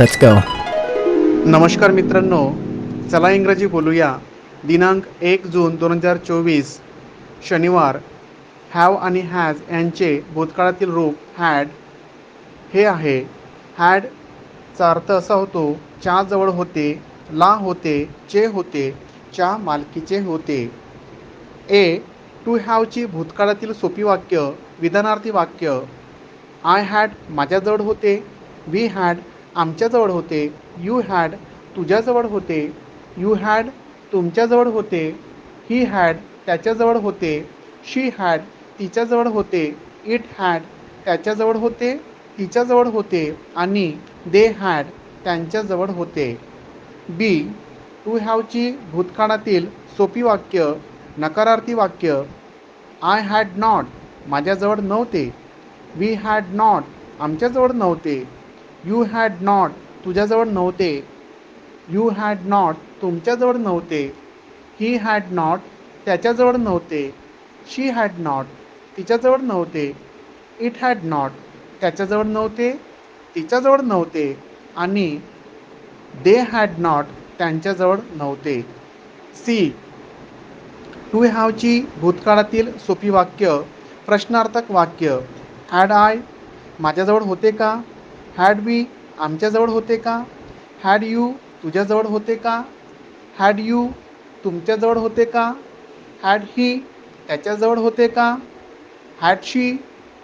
Let's go. नमस्कार मित्रांनो, चला इंग्रजी बोलूया. दिनांक 1 जून 2024 शनिवार. हॅव आणि हॅज यांचे भूतकाळातील रूप हॅड हे आहे. हॅडचा अर्थ असा होतो, च्या जवळ होते, ला होते, चे होते, च्या मालकीचे होते. टू हॅवची भूतकाळातील सोपी वाक्य, विधानार्थी वाक्य. आय हॅड माझ्याजवळ होते, वी हॅड आमच्याजवळ होते, यू हॅड तुझ्याजवळ होते, यू हॅड तुमच्याजवळ होते, ही हॅड त्याच्याजवळ होते, शी हॅड तिच्याजवळ होते, इट हॅड त्याच्याजवळ होते, तिच्याजवळ होते आणि दे हॅड त्यांच्याजवळ होते. टू हॅवची भूतकाळातील सोपी वाक्य, नकारार्थी वाक्य. आय हॅड नॉट माझ्याजवळ नव्हते, वी हॅड नॉट आमच्याजवळ नव्हते, यू हॅड नॉट तुझ्याजवळ नव्हते, यू हॅड नॉट तुमच्याजवळ नव्हते, ही हॅड नॉट त्याच्याजवळ नव्हते, शी हॅड नॉट तिच्याजवळ नव्हते, इट हॅड नॉट त्याच्याजवळ नव्हते, तिच्याजवळ नव्हते आणि दे हॅड नॉट त्यांच्याजवळ नव्हते. टू हॅवची भूतकाळातील सोपी वाक्य, प्रश्नार्थक वाक्य. हॅड आय माझ्याजवळ होते का, हॅड वी आमच्याजवळ होते का, हॅड यू तुझ्याजवळ होते का, हॅड यू तुमच्याजवळ होते का, हॅड ही त्याच्याजवळ होते का, हॅड शी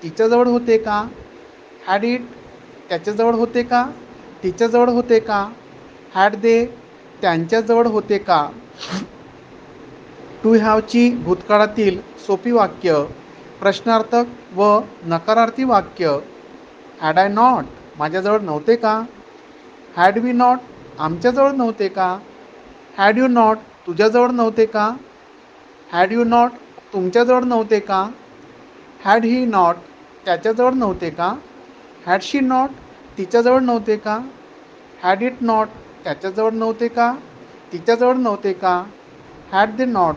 तिच्याजवळ होते का, हॅड इट त्याच्याजवळ होते का, तिच्याजवळ होते का, हॅड दे त्यांच्याजवळ होते का. टू हॅवची भूतकाळातील सोपी वाक्य, प्रश्नार्थक व नकारार्थी वाक्य. हॅड आय नॉट माझ्याजवळ नव्हते का, हॅड वी नॉट आमच्याजवळ नव्हते का, हॅड यू नॉट तुझ्याजवळ नव्हते का, हॅड यू नॉट तुमच्याजवळ नव्हते का, हॅड ही नॉट त्याच्याजवळ नव्हते का, हॅड शी नॉट तिच्याजवळ नव्हते का, हॅड इट नॉट त्याच्याजवळ नव्हते का, तिच्याजवळ नव्हते का, हॅड दे नॉट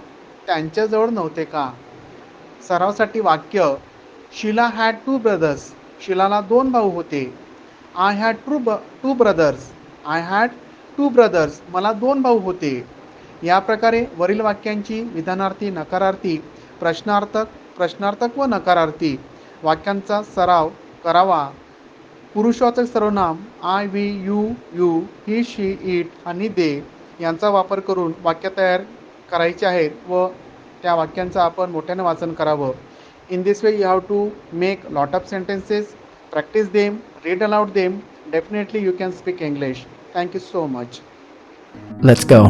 त्यांच्याजवळ नव्हते का. सरावासाठी वाक्य. शीला हॅड टू ब्रदर्स शीलाला 2 भाऊ होते. I had two brothers I had two brothers मला 2 भाऊ होते. या प्रकारे वरील वाक्यांची विधानार्थी, नकारार्थी, प्रश्नार्थक व नकारार्थी वाक्यांचा सराव करावा. पुरुषवाचक सर्वनाम I, we, you, he, she, it आणि दे यांचा वापर करून वाक्य तयार करायचे आहेत व त्या वाक्यांचं आपण मोठ्याने वाचन करावं. In this way you have to make lot of sentences, practice them, read aloud them. Definitely you can speak English. Thank you so much. Let's go.